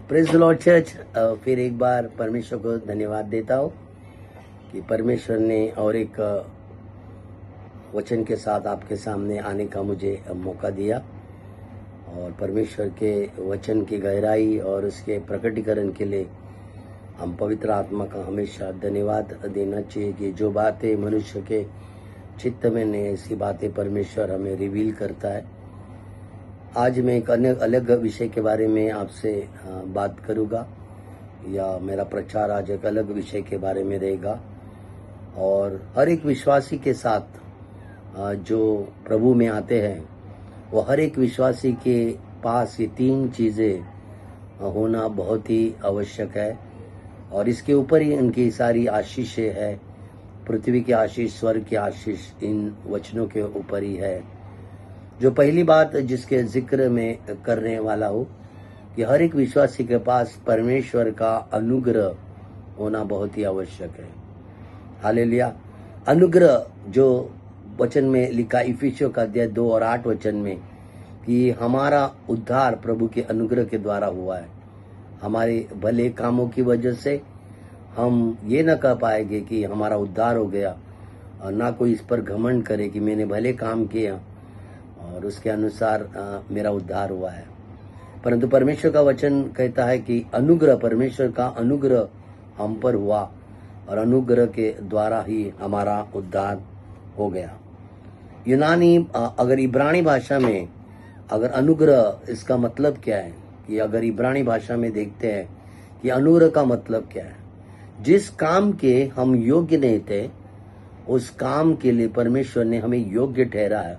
Praise the Lord church. फिर एक बार परमेश्वर को धन्यवाद देता हूँ कि परमेश्वर ने और एक वचन के साथ आपके सामने आने का मुझे मौका दिया और परमेश्वर के वचन की गहराई और उसके प्रकटीकरण के लिए हम पवित्र आत्मा का हमेशा धन्यवाद देना चाहिए कि जो बातें मनुष्य के चित्त में नहीं ऐसी बातें परमेश्वर हमें रिवील करता है। आज मैं एक अलग विषय के बारे में आपसे बात करूँगा, या मेरा प्रचार आज एक अलग विषय के बारे में रहेगा। और हर एक विश्वासी के साथ जो प्रभु में आते हैं वो हर एक विश्वासी के पास ये तीन चीज़ें होना बहुत ही आवश्यक है और इसके ऊपर ही उनकी सारी आशीषें है। पृथ्वी की आशीष, स्वर्ग की आशीष इन वचनों के ऊपर ही है। जो पहली बात जिसके जिक्र में करने वाला हूँ कि हर एक विश्वासी के पास परमेश्वर का अनुग्रह होना बहुत ही आवश्यक है। हालेलुया। अनुग्रह जो वचन में लिखा इफिसियों का अध्याय 2 और 8 वचन में कि हमारा उद्धार प्रभु के अनुग्रह के द्वारा हुआ है। हमारे भले कामों की वजह से हम ये न कह पाएंगे कि हमारा उद्धार हो गया, और ना कोई इस पर घमंड करे कि मैंने भले काम किया और उसके अनुसार मेरा उद्धार हुआ है। परंतु परमेश्वर का वचन कहता है कि अनुग्रह, परमेश्वर का अनुग्रह हम पर हुआ और अनुग्रह के द्वारा ही हमारा उद्धार हो गया। यूनानी अगर इब्रानी भाषा में अगर अनुग्रह इसका मतलब क्या है, कि अगर इब्रानी भाषा में देखते हैं कि अनुग्रह का मतलब क्या है, जिस काम के हम योग्य नहीं थे उस काम के लिए परमेश्वर ने हमें योग्य ठहराया,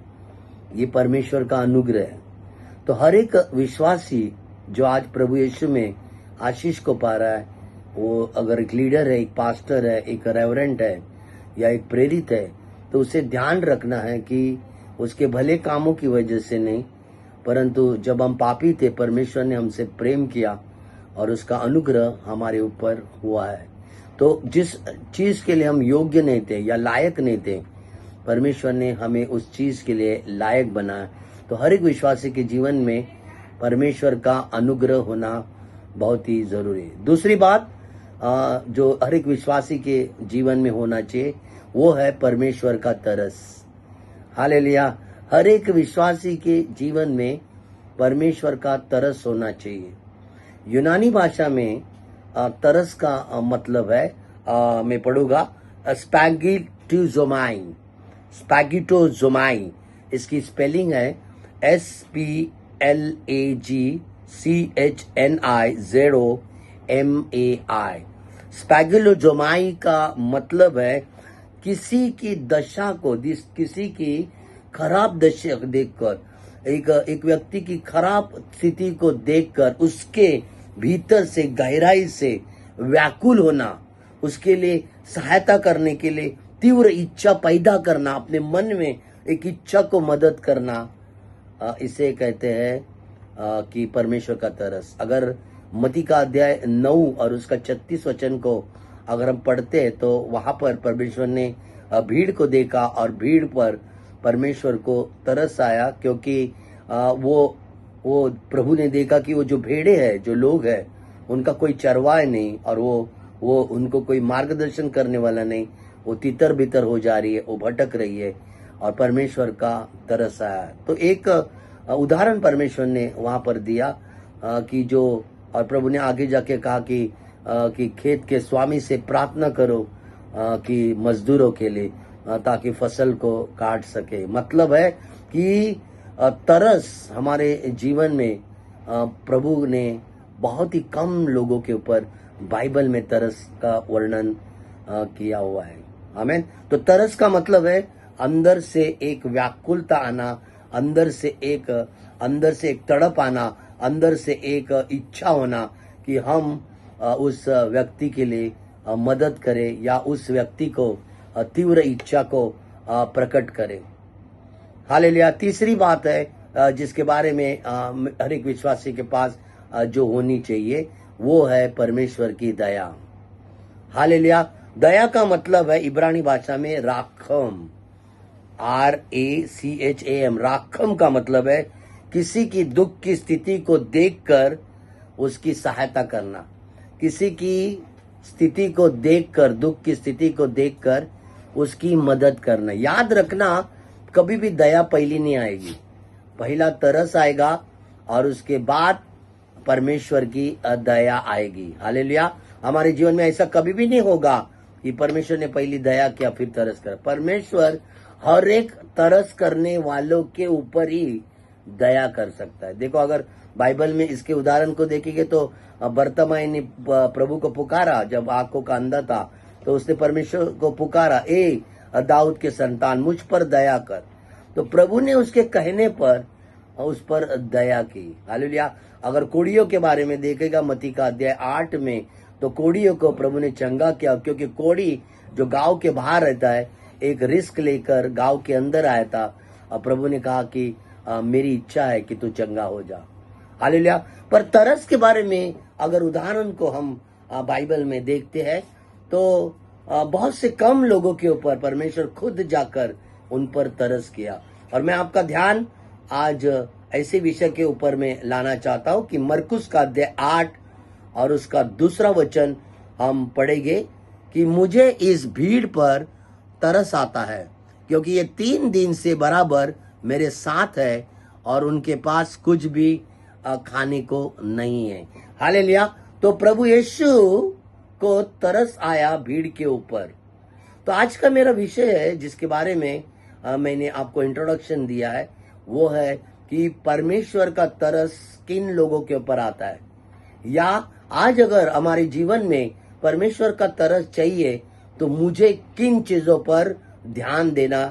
ये परमेश्वर का अनुग्रह है। तो हर एक विश्वासी जो आज प्रभु यीशु में आशीष को पा रहा है, वो अगर एक लीडर है, एक पास्टर है, एक रेवरेंट है या एक प्रेरित है, तो उसे ध्यान रखना है कि उसके भले कामों की वजह से नहीं, परंतु जब हम पापी थे परमेश्वर ने हमसे प्रेम किया और उसका अनुग्रह हमारे ऊपर हुआ है। तो जिस चीज के लिए हम योग्य नहीं थे या लायक नहीं थे, परमेश्वर ने हमें उस चीज के लिए लायक बनाया। तो हर एक विश्वासी के जीवन में परमेश्वर का अनुग्रह होना बहुत ही जरूरी है। दूसरी बात जो हर एक विश्वासी के जीवन में होना चाहिए वो है परमेश्वर का तरस। हालेलुया। हर एक विश्वासी के जीवन में परमेश्वर का तरस होना चाहिए। यूनानी भाषा में तरस का मतलब है, मैं पढ़ूंगा, स्पैगिटोजोमाई। स्पैगिटोजोमाई इसकी स्पेलिंग है SPLAGCHNIZOMAI। स्पैगिटोजोमाई का मतलब है किसी की दशा को, किसी की खराब दशा देखकर, एक व्यक्ति की खराब स्थिति को देखकर उसके भीतर से गहराई से व्याकुल होना, उसके लिए सहायता करने के लिए तीव्र इच्छा पैदा करना, अपने मन में एक इच्छा को मदद करना, इसे कहते हैं कि परमेश्वर का तरस। अगर मत्ती का अध्याय 9 और उसका 36 वचन को अगर हम पढ़ते हैं तो वहां पर परमेश्वर ने भीड़ को देखा और भीड़ पर परमेश्वर को तरस आया, क्योंकि वो प्रभु ने देखा कि वो जो भेड़े हैं, जो लोग हैं, उनका कोई चरवाहा नहीं और वो उनको कोई मार्गदर्शन करने वाला नहीं, वो तितर बितर हो जा रही है, वो भटक रही है और परमेश्वर का तरस आया। तो एक उदाहरण परमेश्वर ने वहां पर दिया कि जो, और प्रभु ने आगे जाके कहा कि खेत के स्वामी से प्रार्थना करो कि मजदूरों के लिए, ताकि फसल को काट सके। मतलब है कि तरस हमारे जीवन में प्रभु ने बहुत ही कम लोगों के ऊपर बाइबल में तरस का वर्णन किया हुआ है। आमीन। तो तरस का मतलब है अंदर से एक व्याकुलता आना, अंदर से एक तड़प आना, अंदर से एक इच्छा होना कि हम उस व्यक्ति के लिए मदद करें या उस व्यक्ति को तीव्र इच्छा को प्रकट करें। हालेलुया। तीसरी बात है जिसके बारे में हर एक विश्वासी के पास जो होनी चाहिए वो है परमेश्वर की दया। हालेलुया। दया का मतलब है इब्रानी भाषा में राखम, RACHAM। राखम का मतलब है किसी की दुख की स्थिति को देखकर उसकी सहायता करना, किसी की स्थिति को देखकर, दुख की स्थिति को देखकर उसकी मदद करना। याद रखना, कभी भी दया पहली नहीं आएगी, पहला तरस आएगा और उसके बाद परमेश्वर की दया आएगी। हालेलुया। हमारे जीवन में ऐसा कभी भी नहीं होगा कि परमेश्वर ने पहली दया किया फिर तरस कर। परमेश्वर हर एक तरस करने वालों के ऊपर ही दया कर सकता है। देखो, अगर बाइबल में इसके उदाहरण को देखेंगे तो बर्तमाई ने प्रभु को पुकारा जब आंखों का अंधा था, तो उसने परमेश्वर को पुकारा, ए दाऊद के संतान मुझ पर दया कर। तो प्रभु ने उसके कहने पर उस पर दया की। हालेलुया। अगर कोड़ियों के बारे में देखेगा मत्ती का अध्याय 8 में, तो कोड़ियों को प्रभु ने चंगा किया, क्योंकि कोड़ी जो गांव के बाहर रहता है एक रिस्क लेकर गांव के अंदर आया था और प्रभु ने कहा कि मेरी इच्छा है कि तू चंगा हो जा। हालेलुया। पर तरस के बारे में अगर उदाहरण को हम बाइबल में देखते हैं तो बहुत से कम लोगों के ऊपर परमेश्वर खुद जाकर उन पर तरस किया। और मैं आपका ध्यान आज ऐसे विषय के ऊपर में लाना चाहता हूं कि मरकुस का अध्याय 8 और उसका दूसरा वचन हम पढ़ेंगे कि मुझे इस भीड़ पर तरस आता है, क्योंकि ये 3 दिन से बराबर मेरे साथ है और उनके पास कुछ भी खाने को नहीं है। हालेलुया। तो प्रभु यीशु को तरस आया भीड़ के ऊपर। तो आज का मेरा विषय है जिसके बारे में मैंने आपको इंट्रोडक्शन दिया है, वो है कि परमेश्वर का तरस किन लोगों के ऊपर आता है, या आज अगर हमारे जीवन में परमेश्वर का तरस चाहिए तो मुझे किन चीजों पर ध्यान देना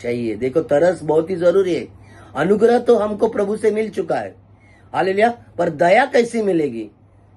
चाहिए। देखो, तरस बहुत ही जरूरी है। अनुग्रह तो हमको प्रभु से मिल चुका है, हालेलुया, पर दया कैसी मिलेगी?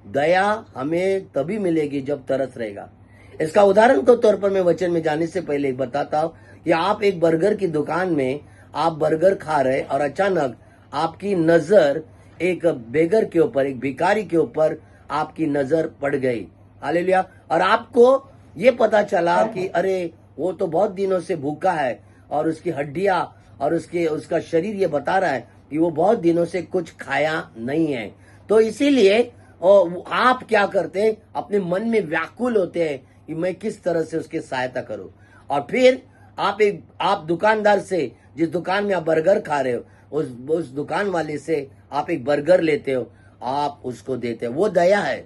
दया हमें तभी मिलेगी जब तरस रहेगा। इसका उदाहरण के तौर पर मैं वचन में जाने से पहले बताता हूं कि आप एक बर्गर की दुकान में आप बर्गर खा रहे और अचानक आपकी नजर एक बेगर के ऊपर, एक भिखारी के ऊपर आपकी नजर पड़ गई। हालेलुया। और आपको ये पता चला कि अरे वो तो बहुत दिनों से भूखा है और उसकी हड्डियां और उसका शरीर ये बता रहा है कि वो बहुत दिनों से कुछ खाया नहीं है। तो इसीलिए आप क्या करते हैं, अपने मन में व्याकुल होते हैं कि मैं किस तरह से उसकी सहायता करूं। और फिर आप दुकानदार से, जिस दुकान में आप बर्गर खा रहे हो, उस दुकान वाले से आप एक बर्गर लेते हो, आप उसको देते हो। वो दया है।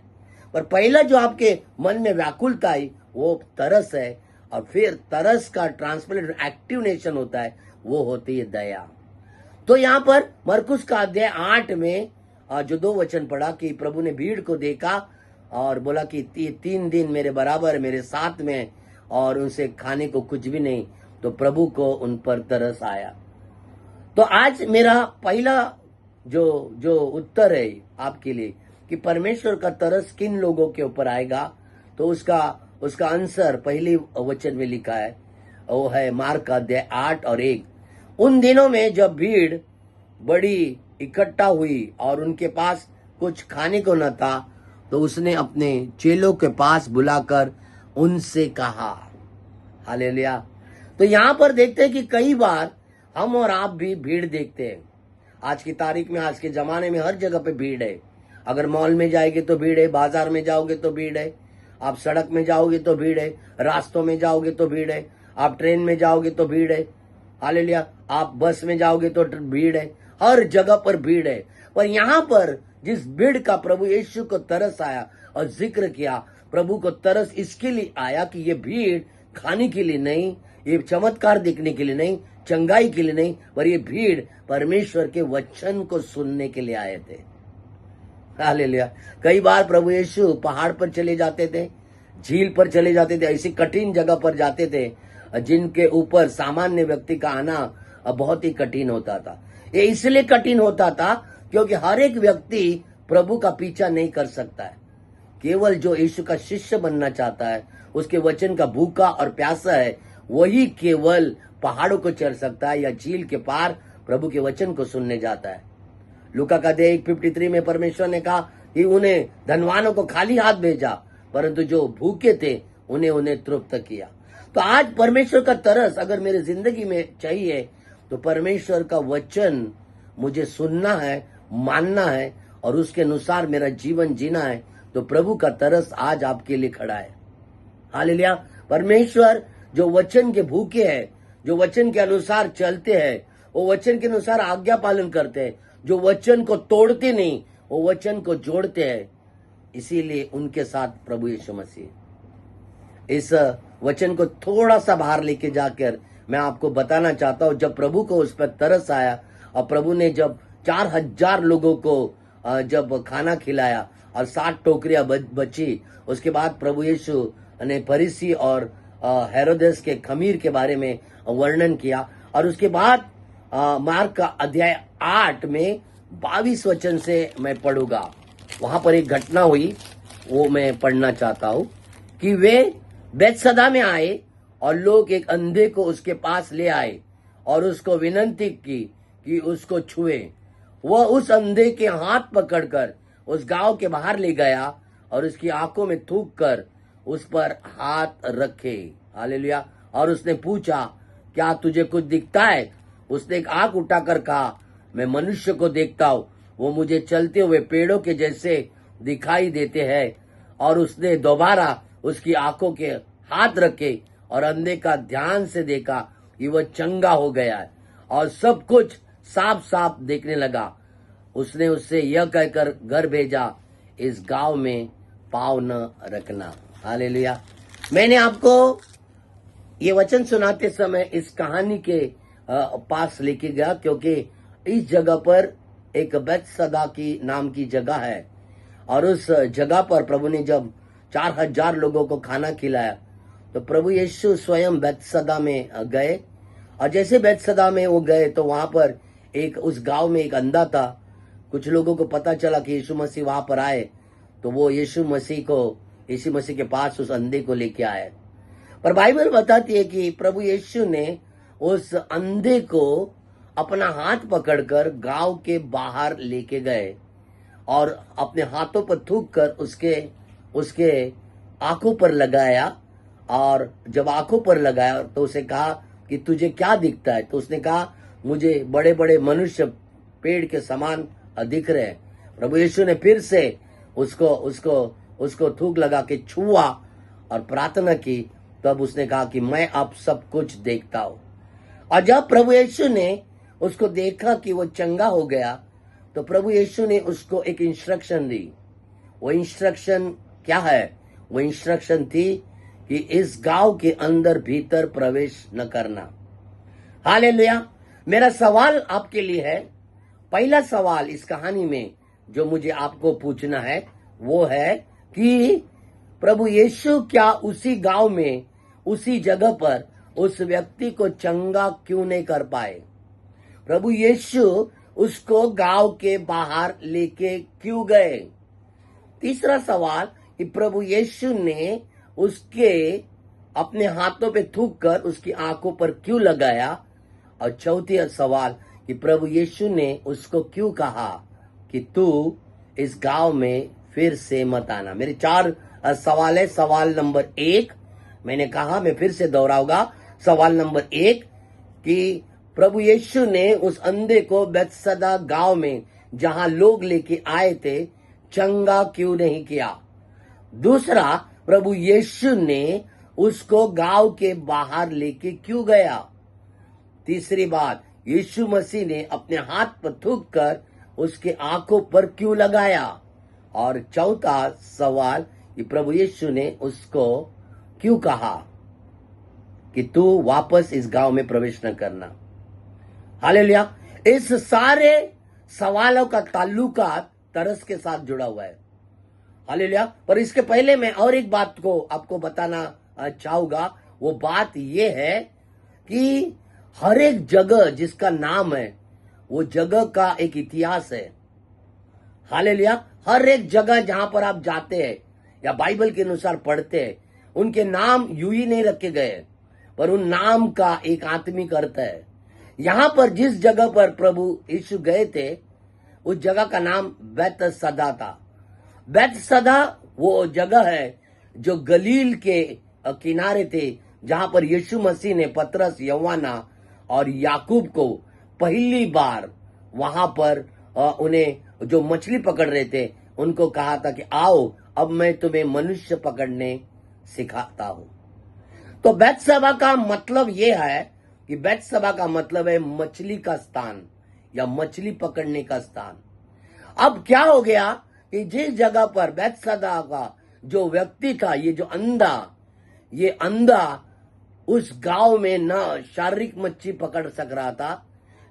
पर पहला जो आपके मन में व्याकुलता आई वो तरस है, और फिर तरस का ट्रांसप्लेट एक्टिवेशन होता है, वो होती है दया। तो यहाँ पर मरकुस का अध्याय 8 में जो 2 वचन पढ़ा कि प्रभु ने भीड़ को देखा और बोला कि 3 दिन मेरे बराबर मेरे साथ में और उनसे खाने को कुछ भी नहीं, तो प्रभु को उन पर तरस आया। तो आज मेरा पहला जो उत्तर है आपके लिए कि परमेश्वर का तरस किन लोगों के ऊपर आएगा, तो उसका आंसर पहले वचन में लिखा है, वो है मार्क का अध्याय 8 और 1। उन दिनों में जब भीड़ बड़ी इकट्ठा हुई और उनके पास कुछ खाने को न था, तो उसने अपने चेलों के पास बुलाकर उनसे कहा। हालेलुया। तो यहां पर देखते हैं कि कई बार हम और आप भी भीड़ देखते हैं। आज की तारीख में, आज के जमाने में हर जगह पे भीड़ है। अगर मॉल में जाएंगे तो भीड़ है, बाजार में जाओगे तो भीड़ है, आप सड़क में जाओगे तो भीड़ है, रास्तों में जाओगे तो भीड़ है, आप ट्रेन में जाओगे तो भीड़ है। हालेलुया। आप बस में जाओगे तो भीड़ है, हर जगह पर भीड़ है। पर यहाँ पर जिस भीड़ का प्रभु यीशु को तरस आया और जिक्र किया, प्रभु को तरस इसके लिए आया कि ये भीड़ खाने के लिए नहीं, ये चमत्कार देखने के लिए नहीं, चंगाई के लिए नहीं, पर ये भीड़ परमेश्वर के वचन को सुनने के लिए आए थे। हालेलुया। कई बार प्रभु यीशु पहाड़ पर चले जाते थे, झील पर चले जाते थे, ऐसी कठिन जगह पर जाते थे जिनके ऊपर सामान्य व्यक्ति का आना बहुत ही कठिन होता था। ये इसलिए कठिन होता था क्योंकि हर एक व्यक्ति प्रभु का पीछा नहीं कर सकता है। केवल जो यीशु का शिष्य बनना चाहता है, उसके वचन का भूखा और प्यासा है, वही केवल पहाड़ों को चढ़ सकता है या झील के पार प्रभु के वचन को सुनने जाता है। लूका का अध्याय 53 में परमेश्वर ने कहा कि उन्हें धनवानों को खाली हाथ भेजा, परंतु जो भूखे थे उन्हें तृप्त किया। तो आज परमेश्वर का तरस अगर मेरी जिंदगी में चाहिए, तो परमेश्वर का वचन मुझे सुनना है, मानना है और उसके अनुसार मेरा जीवन जीना है, तो प्रभु का तरस आज आपके लिए खड़ा है। हालेलुया। परमेश्वर जो वचन के भूखे हैं, जो वचन के अनुसार चलते हैं, वो वचन के अनुसार आज्ञा पालन करते हैं, जो वचन को तोड़ते नहीं, वो वचन को जोड़ते हैं। इसीलिए उनके साथ प्रभु यीशु मसीह। इस वचन को थोड़ा सा बाहर लेके जाकर मैं आपको बताना चाहता हूं, जब प्रभु को उस पर तरस आया और प्रभु ने जब 4000 लोगों को जब खाना खिलाया और 60 टोकरियां बची, उसके बाद प्रभु यीशु ने फरीसी और हेरोदेस के खमीर के बारे में वर्णन किया। और उसके बाद मार्क का अध्याय 8 में 22 वचन से मैं पढ़ूंगा। वहां पर एक घटना हुई, वो मैं पढ़ना चाहता हूं कि वे बैतसदा में आए और लोग एक अंधे को उसके पास ले आए और उसको विनती की कि उसको छुए। वह उस अंधे के हाथ पकड़कर उस गांव के बाहर ले गया और उसकी आंखों में थूक कर उस पर हाथ रखे। हालेलुया। और उसने पूछा, क्या तुझे कुछ दिखता है? उसने एक आंख उठाकर कहा, मैं मनुष्य को देखता हूं, वो मुझे चलते हुए पेड़ों के जैसे दिखाई देते हैं। और उसने दोबारा उसकी आंखों के हाथ रखे और अंधे का ध्यान से देखा कि वह चंगा हो गया है और सब कुछ साफ साफ देखने लगा। उसने उससे यह कहकर घर भेजा, इस गांव में पांव न रखना। हालेलुया। मैंने आपको ये वचन सुनाते समय इस कहानी के पास लेके गया, क्योंकि इस जगह पर एक बैतसदा की नाम की जगह है और उस जगह पर प्रभु ने जब 4000 लोगों को खाना खिलाया, तो प्रभु यीशु स्वयं बैतसदा में गए। और जैसे बैतसदा में वो गए तो वहां पर उस गांव में एक अंधा था। कुछ लोगों को पता चला कि यीशु मसीह वहां पर आए, तो वो यीशु मसीह के पास उस अंधे को लेके आए। पर बाइबल बताती है कि प्रभु यीशु ने उस अंधे को अपना हाथ पकड़कर गांव के बाहर लेके गए और अपने हाथों पर थूक कर उसके आंखों पर लगाया। और जब आंखों पर लगाया तो उसे कहा कि तुझे क्या दिखता है? तो उसने कहा, मुझे बड़े बड़े मनुष्य पेड़ के समान दिख रहे हैं। प्रभु यीशु ने फिर से उसको थूक लगा के छुआ और प्रार्थना की। तब उसने कहा कि मैं अब सब कुछ देखता हूं। और जब प्रभु यीशु ने उसको देखा कि वो चंगा हो गया, तो प्रभु यीशु ने उसको एक इंस्ट्रक्शन दी। वो इंस्ट्रक्शन क्या है? वो इंस्ट्रक्शन थी कि इस गांव के अंदर भीतर प्रवेश न करना। हालेलुया। मेरा सवाल आपके लिए है, पहला सवाल इस कहानी में जो मुझे आपको पूछना है वो है कि प्रभु यीशु क्या उसी गांव में, उसी जगह पर उस व्यक्ति को चंगा क्यों नहीं कर पाए? प्रभु यीशु उसको गांव के बाहर लेके क्यों गए? तीसरा सवाल कि प्रभु यीशु ने उसके अपने हाथों पे थूक कर उसकी आंखों पर क्यों लगाया? और चौथा सवाल कि प्रभु यीशु ने उसको क्यों कहा कि तू इस गांव में फिर से मत आना। मेरे 4 सवाल है। सवाल नंबर 1 मैंने कहा, मैं फिर से दोहराऊंगा। सवाल नंबर 1 कि प्रभु यीशु ने उस अंधे को बैतसदा गांव में जहां लोग लेके आए थे चंगा क्यों नहीं किया? दूसरा, प्रभु यीशु ने उसको गांव के बाहर लेके क्यों गया? तीसरी बात, यीशु मसीह ने अपने हाथ पर थूक कर उसके आंखों पर क्यों लगाया? और चौथा सवाल कि प्रभु यीशु ने उसको क्यों कहा कि तू वापस इस गांव में प्रवेश न करना? हालेलुया। इस सारे सवालों का ताल्लुकात तरस के साथ जुड़ा हुआ है। हालेलुया। पर इसके पहले मैं और एक बात को आपको बताना चाहूंगा। वो बात ये है कि हर एक जगह जिसका नाम है, वो जगह का एक इतिहास है। हालेलुया। हर एक जगह जहां पर आप जाते हैं या बाइबल के अनुसार पढ़ते हैं, उनके नाम यूं ही नहीं रखे गए, पर उन नाम का एक आत्मिक अर्थ है। यहां पर जिस जगह पर प्रभु यीशु गए थे, उस जगह का नाम बैतसदा था। बैतसदा वो जगह है जो गलील के किनारे थे, जहां पर यीशु मसीह ने पतरस, यूहन्ना और याकूब को पहली बार वहां पर उन्हें जो मछली पकड़ रहे थे उनको कहा था कि आओ अब मैं तुम्हें मनुष्य पकड़ने सिखाता हूं। तो बेतसबा का मतलब यह है कि बेतसबा का मतलब है मछली का स्थान या मछली पकड़ने का स्थान। अब क्या हो गया कि जिस जगह पर बेतसदा का जो व्यक्ति था, ये अंधा उस गांव में ना शारीरिक मच्छी पकड़ सक रहा था,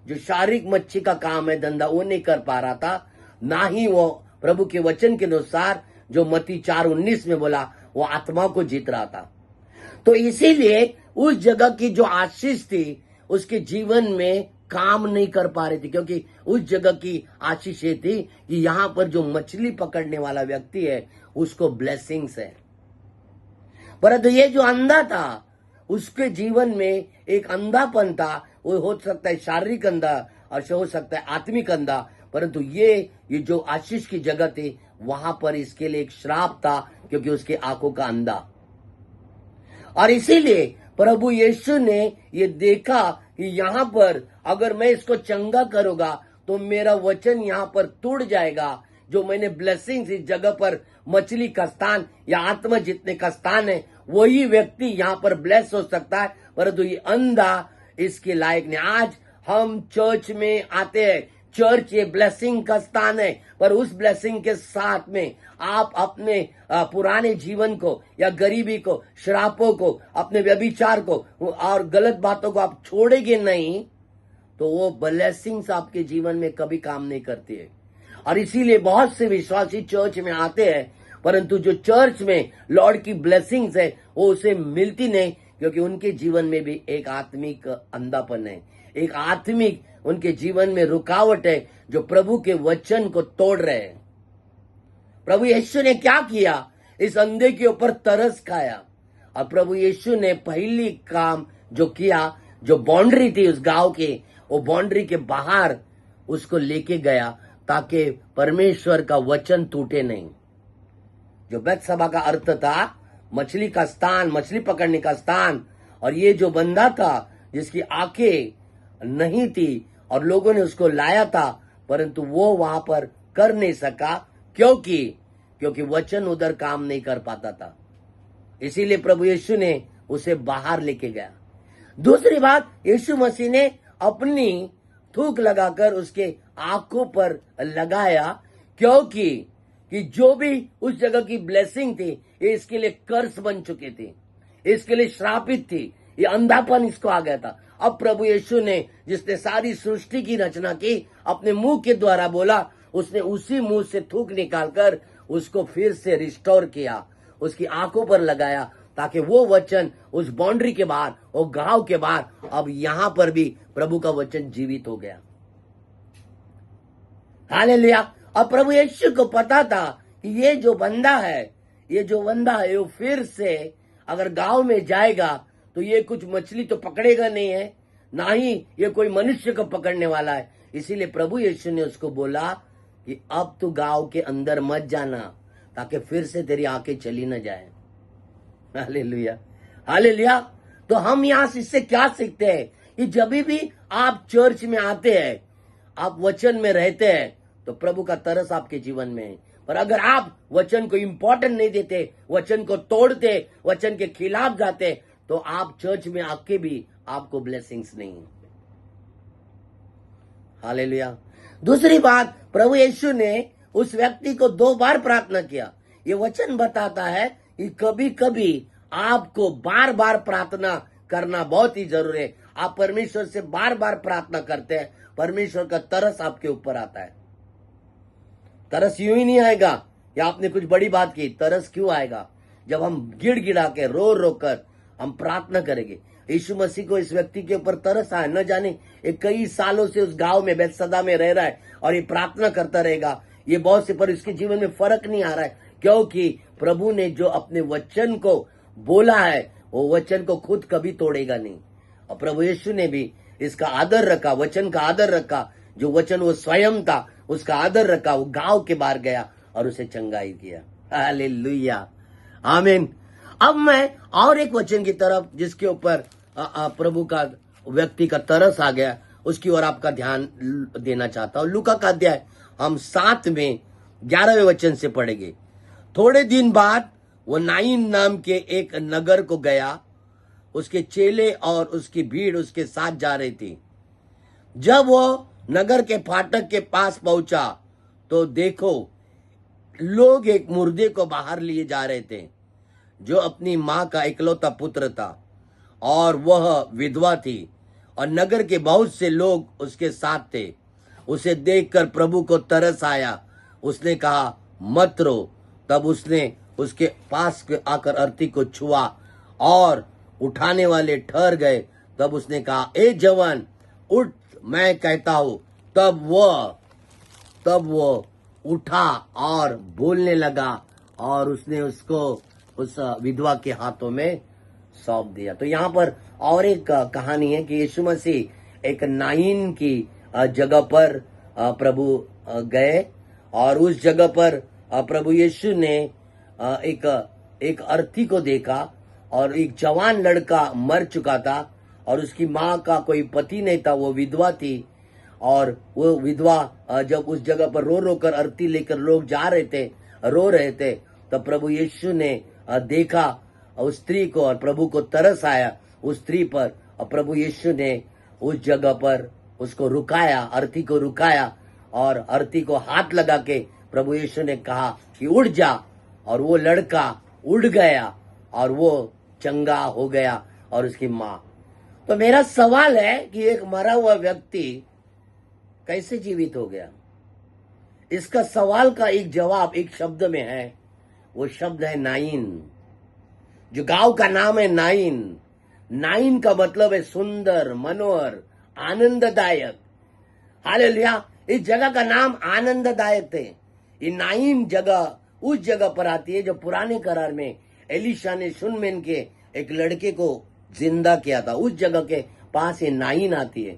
जो शारीरिक मच्छी का काम है धंधा वो नहीं कर पा रहा था, ना ही वो प्रभु के वचन के अनुसार जो मत्ती 4:19 में बोला वो आत्मा को जीत रहा था। तो इसीलिए उस जगह की जो आशीष थी उसके जीवन में काम नहीं कर पा रही थी, क्योंकि उस जगह की आशीष ये थी कि यहां पर जो मछली पकड़ने वाला व्यक्ति है उसको ब्लेसिंग्स है। परंतु ये जो अंधा था उसके जीवन में एक अंधापन था, वो हो सकता है शारीरिक अंधा और हो सकता है आत्मिक अंधा, परंतु ये जो आशीष की जगह थी वहां पर इसके लिए एक श्राप था, क्योंकि उसके आंखों का अंधा। और इसीलिए प्रभु यीशु ने ये देखा कि यहां पर अगर मैं इसको चंगा करूंगा तो मेरा वचन यहां पर टूट जाएगा। जो मैंने ब्लेसिंग्स इस जगह पर मछली का स्थान या आत्मा जीतने का स्थान है, वही व्यक्ति यहां पर ब्लेस हो सकता है, परंतु ये अंधा इसके लायक नहीं। आज हम चर्च में आते हैं, चर्च ये ब्लेसिंग का स्थान है, पर उस ब्लेसिंग के साथ में आप अपने पुराने जीवन को या गरीबी को, श्रापों को, अपने व्यभिचार को और गलत बातों को आप छोड़ेंगे नहीं तो वो ब्लेसिंग्स आपके जीवन में कभी काम नहीं करती है। और इसीलिए बहुत से विश्वासी चर्च में आते हैं, परंतु जो चर्च में लॉर्ड की ब्लेसिंग्स है वो उसे मिलती नहीं, क्योंकि उनके जीवन में भी एक आत्मिक अंधापन है, एक आत्मिक उनके जीवन में रुकावट है, जो प्रभु के वचन को तोड़ रहे हैं। प्रभु यीशु ने क्या किया? इस अंधे के ऊपर तरस खाया, और प्रभु यीशु ने पहली काम जो किया, जो बाउंड्री थी उस गांव की, वो बाउंड्री के बाहर उसको लेके गया ताकि परमेश्वर का वचन टूटे नहीं। जो बेतसबा का अर्थ था मछली का स्थान, मछली पकड़ने का स्थान, और ये जो बंदा था जिसकी आंखें नहीं थी और लोगों ने उसको लाया था, परंतु वो वहां पर कर नहीं सका, क्योंकि वचन उधर काम नहीं कर पाता था। इसीलिए प्रभु यीशु ने उसे बाहर लेके गया। दूसरी बात, यीशु मसीह ने अपनी थूक लगाकर उसके आंखों पर लगाया, क्योंकि जो भी उस जगह की ब्लेसिंग थी ये इसके लिए कर्स बन चुकी थी, इसके लिए श्रापित थी, ये अंधापन इसको आ गया था। अब प्रभु यीशु ने, जिसने सारी सृष्टि की रचना की, अपने मुंह के द्वारा बोला, उसने उसी मुंह से थूक निकालकर उसको फिर से रिस्टोर किया, उसकी आंखों पर लगाया, ताकि वो वचन उस बाउंड्री के बाहर, वो गांव के बाहर, अब यहां पर भी प्रभु का वचन जीवित हो गया। हालेलुया। अब प्रभु यीशु को पता था कि ये जो बंदा है वो फिर से अगर गांव में जाएगा तो ये कुछ मछली तो पकड़ेगा नहीं है, ना ही ये कोई मनुष्य को पकड़ने वाला है। इसीलिए प्रभु यीशु ने उसको बोला कि अब तू गांव के अंदर मत जाना, ताकि फिर से तेरी आंखें चली न जाए। Hallelujah, hallelujah. तो हम यहां से इससे क्या सीखते हैं कि जब भी आप चर्च में आते हैं, आप वचन में रहते हैं, तो प्रभु का तरस आपके जीवन में है। पर अगर आप वचन को इंपॉर्टेंट नहीं देते, वचन को तोड़ते, वचन के खिलाफ जाते, तो आप चर्च में आके भी आपको ब्लेसिंग्स नहीं। हालेलुया। दूसरी बात, प्रभु यीशु ने उस व्यक्ति को 2 बार प्रार्थना किया। ये वचन बताता है कि कभी कभी आपको बार बार प्रार्थना करना बहुत ही जरूरी है। आप परमेश्वर से बार बार प्रार्थना करते हैं, परमेश्वर का तरस आपके ऊपर आता है। तरस यूं ही नहीं आएगा या आपने कुछ बड़ी बात की, तरस क्यों आएगा? जब हम गिड़गिड़ा के रो कर हम प्रार्थना करेंगे। यीशु मसीह को इस व्यक्ति के ऊपर तरस आया, न जाने ये कई सालों से उस गांव में बेतसदा में रह रहा है और ये प्रार्थना करता रहेगा, ये बहुत से, पर इसके जीवन में फर्क नहीं आ रहा है, क्योंकि प्रभु ने जो अपने वचन को बोला है वो वचन को खुद कभी तोड़ेगा नहीं। और प्रभु यीशु ने भी इसका आदर रखा, वचन का आदर रखा, जो वचन वो स्वयं था उसका आदर रखा। वो गांव के बाहर गया और उसे चंगाई किया। हालेलुया, आमीन। अब मैं और एक वचन की तरफ, जिसके ऊपर प्रभु का व्यक्ति का तरस आ गया, उसकी ओर आपका ध्यान देना चाहता हूं। लूका का अध्याय हम 7 में 11वें वचन से पढ़ेंगे। थोड़े दिन बाद वो नाइन नाम के एक नगर को गया। उसके चेले और उसकी भीड़ उसके साथ जा रही थी। जब वो नगर के फाटक के पास पहुंचा तो देखो, लोग एक मुर्दे को बाहर लिए जा रहे थे, जो अपनी मां का इकलौता पुत्र था, और वह विधवा थी, और नगर के बहुत से लोग उसके साथ थे। उसे देखकर प्रभु को तरस आया। उसने कहा, मत रो। तब उसने उसके पास आकर अर्थी को छुआ और उठाने वाले ठहर गए। तब उसने कहा, ए जवान, उठ, मैं कहता हूं। तब वो उठा और बोलने लगा, और उसने उसको उस विधवा के हाथों में सौंप दिया। तो यहाँ पर और एक कहानी है कि यीशु मसीह एक नाइन की जगह पर प्रभु गए, और उस जगह पर प्रभु यीशु ने एक अर्थी को देखा, और एक जवान लड़का मर चुका था, और उसकी माँ का कोई पति नहीं था, वो विधवा थी। और वो विधवा जब उस जगह पर रो रो कर अर्थी लेकर लोग जा रहे थे, रो रहे थे, तब प्रभु यीशु ने देखा उस स्त्री को, और प्रभु को तरस आया उस स्त्री पर, और प्रभु यीशु ने उस जगह पर उसको रुकाया, अर्थी को रुकाया, और अर्थी को हाथ लगा के प्रभु यीशु ने कहा कि उठ जा, और वो लड़का उड़ गया, और वो चंगा हो गया, और उसकी माँ। तो मेरा सवाल है कि एक मरा हुआ व्यक्ति कैसे जीवित हो गया? इसका सवाल का एक जवाब एक शब्द में है, वो शब्द है नाइन। जो गांव का नाम है नाइन। नाइन का मतलब है सुंदर, मनोहर, आनंददायक। हालेलुया। इस जगह का नाम आनंददायक थे। ये नाइन जगह उस जगह पर आती है जो पुराने करार में एलिशा ने सुनमेन के एक लड़के को जिंदा किया था। उस जगह के पास ये नाइन आती है।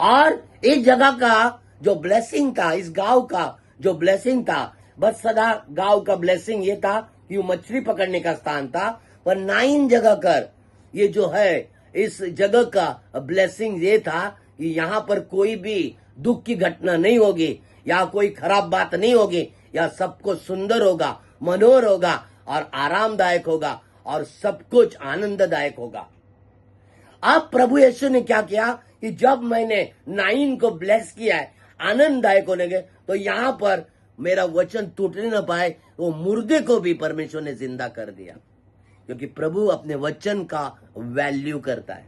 और इस जगह का जो ब्लेसिंग था, इस गांव का जो ब्लेसिंग था, बस सदा गांव का ब्लेसिंग ये था कि वो मछली पकड़ने का स्थान था। पर नाइन जगह कर ये जो है, इस जगह का ब्लेसिंग ये था कि यहाँ पर कोई भी दुख की घटना नहीं होगी, या कोई खराब बात नहीं होगी, या सब कुछ सुंदर होगा, मनोहर होगा, और आरामदायक होगा, और सब कुछ आनंददायक होगा। अब प्रभु यीशु ने क्या किया कि जब मैंने नाइन को ब्लेस किया है, आनंददायक होने के, तो यहाँ पर मेरा वचन टूटने न पाए, वो मुर्दे को भी परमेश्वर ने जिंदा कर दिया। क्योंकि प्रभु अपने वचन का वैल्यू करता है।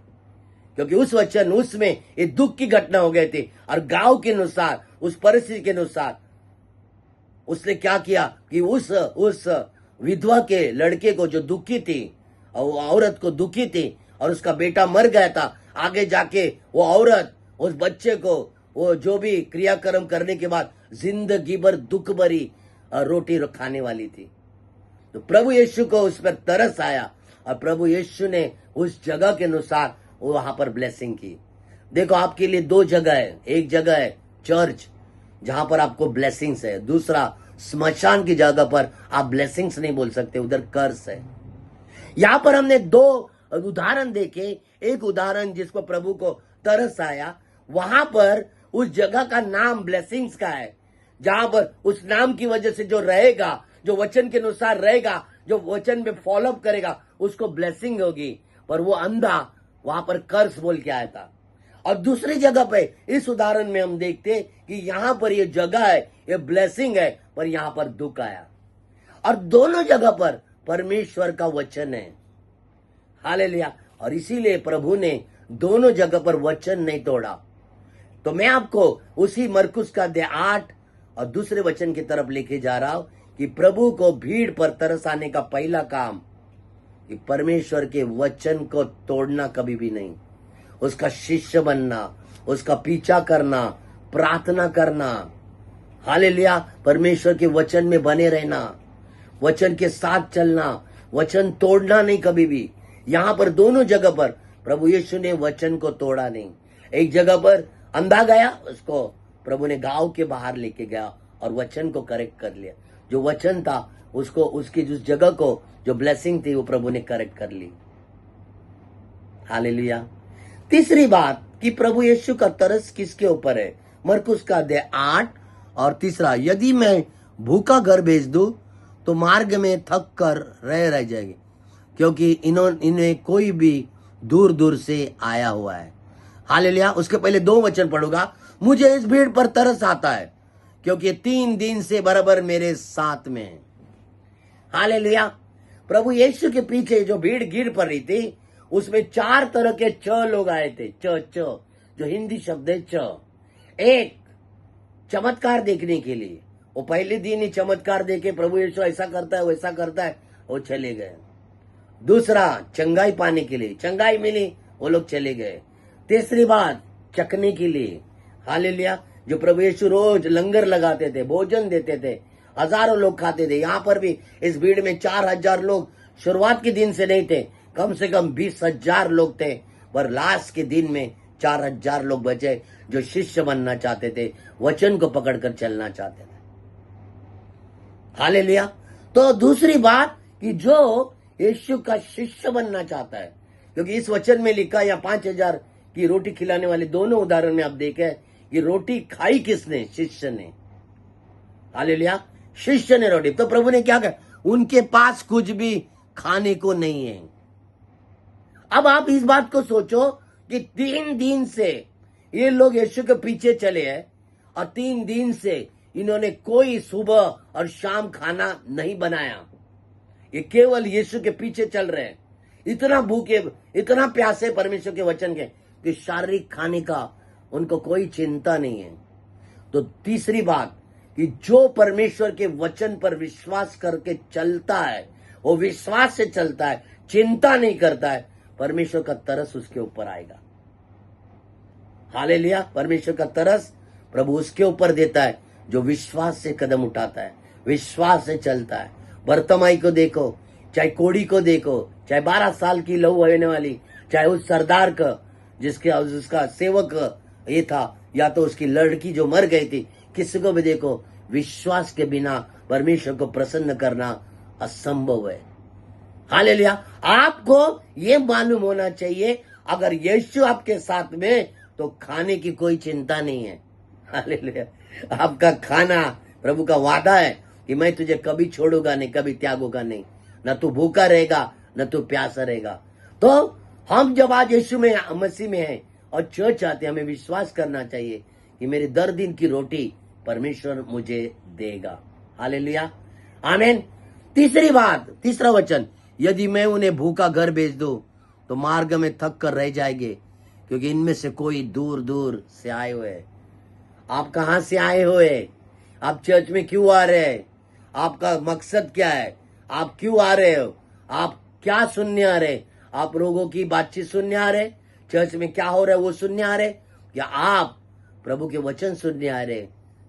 क्योंकि उस वचन, उसमें ये दुख की घटना हो गई थी, और गांव के अनुसार, उस परिस्थिति के अनुसार उसने क्या किया कि उस विधवा के लड़के को जो दुखी थी, और औरत को दुखी थी, और उसका बेटा मर गया था, आगे जाके वो औरत उस बच्चे को वो जो भी क्रियाक्रम करने के बाद जिंदगी भर दुख भरी रोटी खाने वाली थी। तो प्रभु यीशु को उस पर तरस आया, और प्रभु यीशु ने उस जगह के अनुसार वो वहां पर ब्लेसिंग की। देखो, आपके लिए दो जगह है। एक जगह है चर्च, जहां पर आपको ब्लेसिंग्स है। दूसरा, स्मशान की जगह पर आप ब्लेसिंग्स नहीं बोल सकते, उधर कर्स है। यहां पर हमने दो उदाहरण देखे। एक उदाहरण जिसको प्रभु को तरस आया, वहां पर उस जगह का नाम ब्लेसिंग्स का है, जहां पर उस नाम की वजह से जो रहेगा, जो वचन के अनुसार रहेगा, जो वचन में फॉलो अप करेगा, उसको ब्लेसिंग होगी। पर वो अंधा वहां पर कर्स बोल के आया था। और दूसरी जगह पे इस उदाहरण में हम देखते कि यहां पर ये जगह है, ये ब्लेसिंग है, पर यहां पर दुख आया। और दोनों जगह पर परमेश्वर का वचन है। हालेलुया। और इसीलिए प्रभु ने दोनों जगह पर वचन नहीं तोड़ा। तो मैं आपको उसी मरकुस का अध्याय 8 और दूसरे वचन की तरफ लेके जा रहा हूं कि प्रभु को भीड़ पर तरस आने का पहला काम कि परमेश्वर के वचन को तोड़ना कभी भी नहीं, उसका शिष्य बनना, उसका पीछा करना, प्रार्थना करना। हालेलुया। परमेश्वर के वचन में बने रहना, वचन के साथ चलना, वचन तोड़ना नहीं कभी भी। यहां पर दोनों जगह पर प्रभु यीशु ने वचन को तोड़ा नहीं। एक जगह पर अंधा गया, उसको प्रभु ने गांव के बाहर लेके गया और वचन को करेक्ट कर लिया। जो वचन था उसको, उसकी जिस जगह को जो ब्लेसिंग थी वो प्रभु ने करेक्ट कर ली। हालेलुया। तीसरी बात कि प्रभु यीशु का तरस किसके ऊपर है? मरकुस का अध्याय 8 और तीसरा, यदि मैं भूखा घर भेज दूं तो मार्ग में थक कर रह जाएंगे, क्योंकि इन्हें कोई भी दूर दूर से आया हुआ है। हालेलुया। उसके पहले 2 वचन पढ़ूंगा। मुझे इस भीड़ पर तरस आता है, क्योंकि 3 दिन से बराबर मेरे साथ में है। हालेलुया। प्रभु यीशु के पीछे जो भीड़ गिर पड़ रही थी, उसमें 4 तरह के च लोग आए थे। च जो हिंदी शब्द है च। एक, चमत्कार देखने के लिए। वो पहले दिन ही चमत्कार देखे, प्रभु यीशु ऐसा करता है वैसा करता है, वो चले गए। दूसरा, चंगाई पाने के लिए, चंगाई मिली, वो लोग चले गए। तीसरी बात, चखने के लिए। हालेलुया। जो प्रभु यीशु रोज लंगर लगाते थे, भोजन देते थे, हजारों लोग खाते थे। यहाँ पर भी इस भीड़ में 4000 लोग शुरुआत के दिन से नहीं थे, कम से कम 20,000 लोग थे, पर लास्ट के दिन में 4000 लोग बचे जो शिष्य बनना चाहते थे, वचन को पकड़कर चलना चाहते थे। हालेलुया। तो दूसरी बात कि जो यीशु का शिष्य बनना चाहता है, क्योंकि इस वचन में लिखा, या 5000 की रोटी खिलाने वाले दोनों उदाहरण में आप देखें कि रोटी खाई किसने? शिष्य ने। हालेलुया। शिष्य ने रोटी। तो प्रभु ने क्या कहा? उनके पास कुछ भी खाने को नहीं है। अब आप इस बात को सोचो कि 3 दिन से ये लोग यीशु के पीछे चले हैं, और 3 दिन से इन्होंने कोई सुबह और शाम खाना नहीं बनाया। ये केवल यीशु के पीछे चल रहे हैं। इतना भूखे, इतना प्यासे परमेश्वर के वचन के, कि शारीरिक खाने का उनको कोई चिंता नहीं है। तो तीसरी बात कि जो परमेश्वर के वचन पर विश्वास करके चलता है, वो विश्वास से चलता है, चिंता नहीं करता है, परमेश्वर का तरस उसके ऊपर आएगा। हालेलुया। परमेश्वर का तरस प्रभु उसके ऊपर देता है जो विश्वास से कदम उठाता है, विश्वास से चलता है। बर्तमाई को देखो, चाहे कोड़ी को देखो, चाहे 12 साल की लहू बहने वाली, चाहे उस सरदार का जिसका सेवक ये था, या तो उसकी लड़की जो मर गई थी, किसी को भी देखो, विश्वास के बिना परमेश्वर को प्रसन्न करना असंभव है। हालेलुया। आपको ये मालूम होना चाहिए, अगर यीशु आपके साथ में, तो खाने की कोई चिंता नहीं है। हालेलुया। आपका खाना, प्रभु का वादा है कि मैं तुझे कभी छोड़ूंगा नहीं, कभी त्यागूंगा नहीं। न तू भूखा रहेगा, न तू प्यासा रहेगा। तो हम जब आज यीशु में, मसीह में हैं और चर्च आते हैं, हमें विश्वास करना चाहिए कि मेरे 10 दिन की रोटी परमेश्वर मुझे देगा। हालेलुया। आमीन। तीसरी बात, तीसरा वचन, यदि मैं उन्हें भूखा घर भेज दूं तो मार्ग में थक कर रह जाएंगे, क्योंकि इनमें से कोई दूर दूर से आए हुए। आप कहां से आए हुए? आप चर्च में क्यों आ रहे हैं? आपका मकसद क्या है? आप क्यों आ रहे हो? आप क्या सुनने आ रहे? आप लोगों की बातचीत सुनने आ रहे? चर्च में क्या हो रहा है वो सुनने आ रहे? या आप प्रभु के वचन सुनने आ रहे?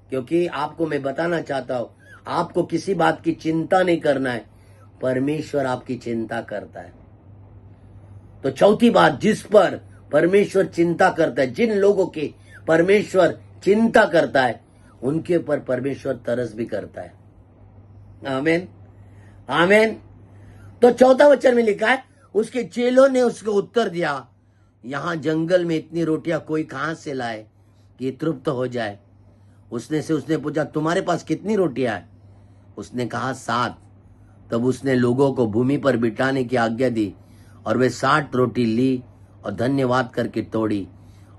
क्योंकि आपको मैं बताना चाहता हूं, आपको किसी बात की चिंता नहीं करना है, परमेश्वर आपकी चिंता करता है। तो चौथी बात, जिस पर परमेश्वर चिंता करता है, जिन लोगों की परमेश्वर चिंता करता है, उनके ऊपर परमेश्वर तरस भी करता है। आमीन, आमीन। तो चौथा वचन में लिखा है, उसके चेलों ने उसको उत्तर दिया, यहां जंगल में इतनी रोटियां कोई कहां से लाए कि तृप्त हो जाए। उसने पूछा, तुम्हारे पास कितनी रोटियां है? उसने कहा 7। तब उसने लोगों को भूमि पर बिठाने की आज्ञा दी, और वे 60 रोटी ली और धन्यवाद करके तोड़ी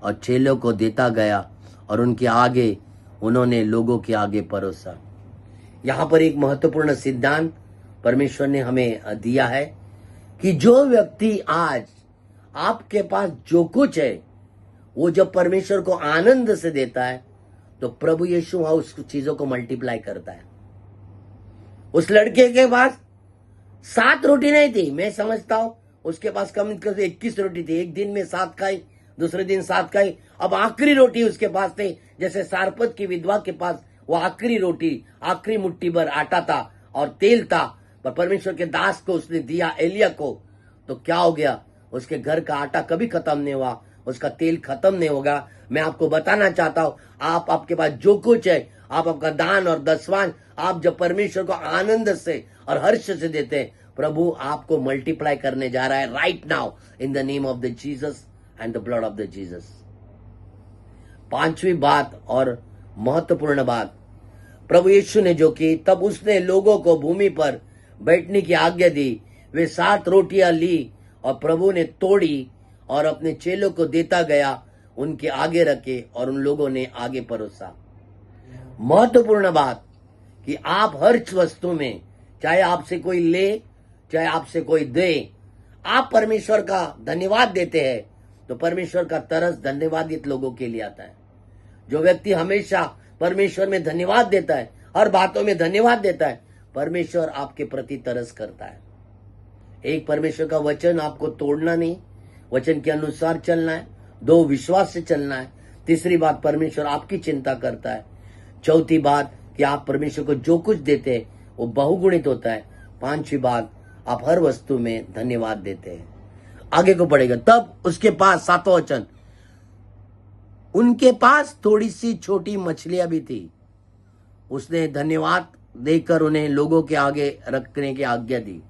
और चेलों को देता गया, और उनके आगे उन्होंने लोगों के आगे परोसा। यहां पर एक महत्वपूर्ण सिद्धांत परमेश्वर ने हमें दिया है कि जो व्यक्ति आज आपके पास जो कुछ है, वो जब परमेश्वर को आनंद से देता है, तो प्रभु यीशु वहां उस चीजों को मल्टीप्लाई करता है। उस लड़के के पास 7 रोटी नहीं थी, मैं समझता हूं उसके पास कम से कम 21 रोटी थी। एक दिन में 7 खाई, दूसरे दिन 7 खाई, अब आखिरी रोटी उसके पास थी। जैसे सारपत की विधवा के पास वो आखिरी रोटी, आखिरी मुट्ठी भर आटा था और तेल था, पर परमेश्वर के दास को उसने दिया, एलिया को, तो क्या हो गया? उसके घर का आटा कभी खत्म नहीं हुआ, उसका तेल खत्म नहीं होगा। मैं आपको बताना चाहता हूं, आपके पास जो कुछ है, आप आपका दान और दसवान, आप जब परमेश्वर को आनंद से और हर्ष से देते हैं, प्रभु आपको मल्टीप्लाई करने जा रहा है right now in the name of the Jesus and the blood of the Jesus. 5वीं बात और महत्वपूर्ण बात प्रभु यीशु ने जो की, तब उसने लोगों को भूमि पर बैठने की आज्ञा दी। वे 7 रोटियां ली और प्रभु ने तोड़ी और अपने चेलों को देता गया, उनके आगे रखे और उन लोगों ने आगे परोसा। महत्वपूर्ण बात कि आप हर वस्तु में, चाहे आपसे कोई ले चाहे आपसे कोई दे, आप परमेश्वर का धन्यवाद देते हैं तो परमेश्वर का तरस धन्यवादित लोगों के लिए आता है। जो व्यक्ति हमेशा परमेश्वर में धन्यवाद देता है, हर बातों में धन्यवाद देता है, परमेश्वर आपके प्रति तरस करता है। एक, परमेश्वर का वचन आपको तोड़ना नहीं, वचन के अनुसार चलना है। 2, विश्वास से चलना है। तीसरी बात, परमेश्वर आपकी चिंता करता है। चौथी बात कि आप परमेश्वर को जो कुछ देते हैं वो बहुगुणित होता है। 5वीं बात, आप हर वस्तु में धन्यवाद देते हैं। आगे को पढ़ेगा। तब उसके पास, 7वां वचन, उनके पास थोड़ी सी छोटी मछलियां भी थी। उसने धन्यवाद देकर उन्हें लोगों के आगे रखने की आज्ञा दी।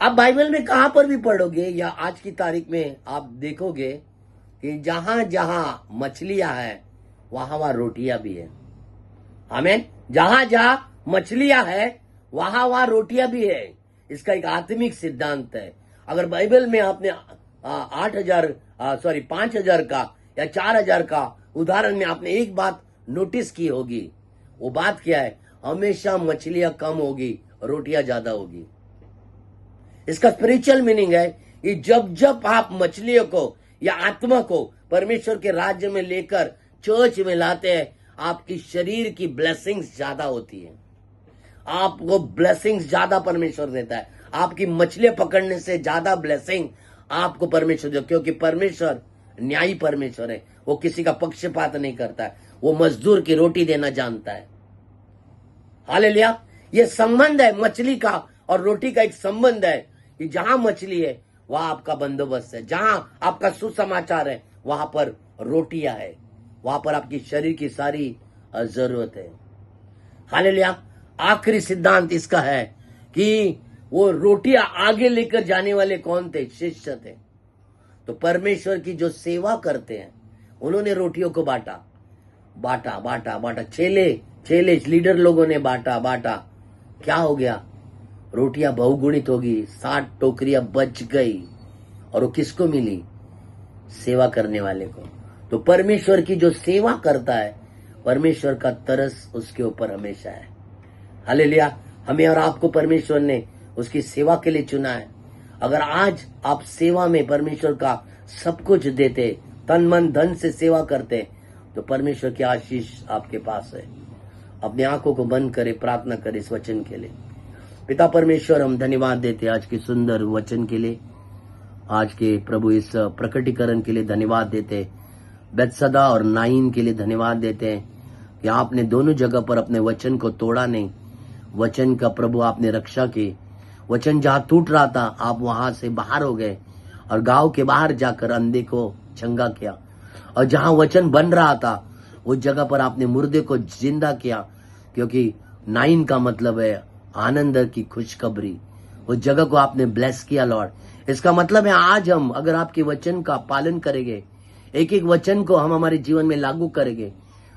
आप बाइबल में कहां पर भी पढ़ोगे या आज की तारीख में आप देखोगे कि जहां जहां मछलियां हैं वहां वहां रोटियां भी है। आमीन। जहां जहां मछलियां है वहां वहां रोटियां भी है। इसका एक आत्मिक सिद्धांत है। अगर बाइबल में आपने 5,000 का या 4,000 का उदाहरण में आपने एक बात नोटिस की होगी, वो बात क्या है? हमेशा मछलियां कम होगी, रोटियां ज्यादा होगी। इसका स्पिरिचुअल मीनिंग है कि जब जब आप मछलियों को या आत्मा को परमेश्वर के राज्य में लेकर चर्च में लाते हैं, आपकी शरीर की ब्लेसिंग्स ज्यादा होती है। आपको ब्लेसिंग्स ज्यादा परमेश्वर देता है। आपकी मछलियां पकड़ने से ज्यादा ब्लेसिंग आपको परमेश्वर दे, क्योंकि परमेश्वर न्यायी परमेश्वर है। वो किसी का पक्षपात नहीं करता है। वो मजदूर की रोटी देना जानता है। हालेलुया। ये संबंध है मछली का और रोटी का। एक संबंध है कि जहां मछली है वहां आपका बंदोबस्त है, जहां आपका सुसमाचार है वहां पर रोटियां है, वहां पर आपकी शरीर की सारी जरूरत है। हालेलुया। आखिरी सिद्धांत इसका है कि वो रोटियां आगे लेकर जाने वाले कौन थे? शिष्य थे। तो परमेश्वर की जो सेवा करते हैं उन्होंने रोटियों को बांटा बांटा बांटा बांटा। चेले लीडर लोगों ने बांटा बांटा। क्या हो गया? रोटियां बहुगुणित होगी। 60 टोकरियां बच गई। और वो किसको मिली? सेवा करने वाले को। तो परमेश्वर की जो सेवा करता है, परमेश्वर का तरस उसके ऊपर हमेशा है। हालेलुया। हमें और आपको परमेश्वर ने उसकी सेवा के लिए चुना है। अगर आज आप सेवा में परमेश्वर का सब कुछ देते, तन मन धन से सेवा करते, तो परमेश्वर की आशीष आपके पास है। अपनी आंखों को बंद करे, प्रार्थना करे इस वचन के लिए। पिता परमेश्वर, हम धन्यवाद देते आज के सुंदर वचन के लिए, आज के प्रभु इस प्रकटीकरण के लिए धन्यवाद देते। बेतसदा और नाइन के लिए धन्यवाद देते हैं कि आपने दोनों जगह पर अपने वचन को तोड़ा नहीं। वचन का प्रभु आपने रक्षा की। वचन जहां टूट रहा था आप वहां से बाहर हो गए और गांव के बाहर जाकर अंधे को चंगा किया। और जहां वचन बन रहा था उस जगह पर आपने मुर्दे को जिंदा किया, क्योंकि 9 का मतलब है आनंद की खुशखबरी। उस जगह को आपने ब्लेस किया लॉर्ड। इसका मतलब है आज हम अगर आपके वचन का पालन करेंगे, एक एक वचन को हम हमारे जीवन में लागू करेंगे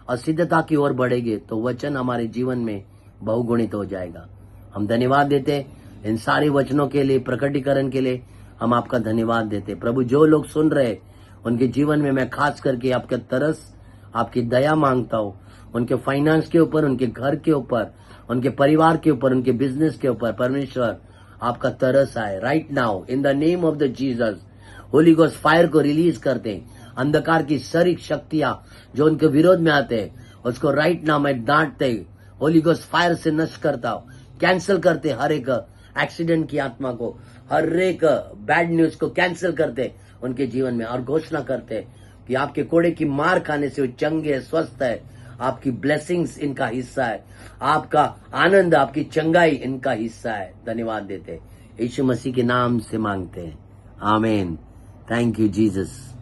और सिद्धता की ओर बढ़ेंगे, तो वचन हमारे जीवन में बहुगुणित हो जाएगा। हम धन्यवाद देते इन सारे वचनों के लिए, प्रकटीकरण के लिए हम आपका धन्यवाद देते। प्रभु, जो लोग सुन रहे उनके जीवन में मैं खास करके आपका तरस, आपकी दया मांगता हूँ। उनके फाइनेंस के ऊपर, उनके घर के ऊपर, उनके परिवार के ऊपर, उनके बिजनेस के ऊपर परमेश्वर आपका तरस आए right now in the name of the Jesus. Holi ghost fire को रिलीज करते। अंधकार की सारी शक्तियां जो उनके विरोध में आते हैं उसको राइट नाउ मैं डांटते, होली गोस्ट फायर से नष्ट करता हूं, कैंसिल करते। हर एक एक्सीडेंट की आत्मा को, हर एक बैड न्यूज को कैंसिल करते उनके जीवन में और घोषणा करते कि आपके कोड़े की मार खाने से वो चंगे, स्वस्थ है। आपकी ब्लेसिंग्स इनका हिस्सा है, आपका आनंद, आपकी चंगाई इनका हिस्सा है। धन्यवाद देते यीशु मसीह के नाम से मांगते हैं, आमीन। Thank you Jesus.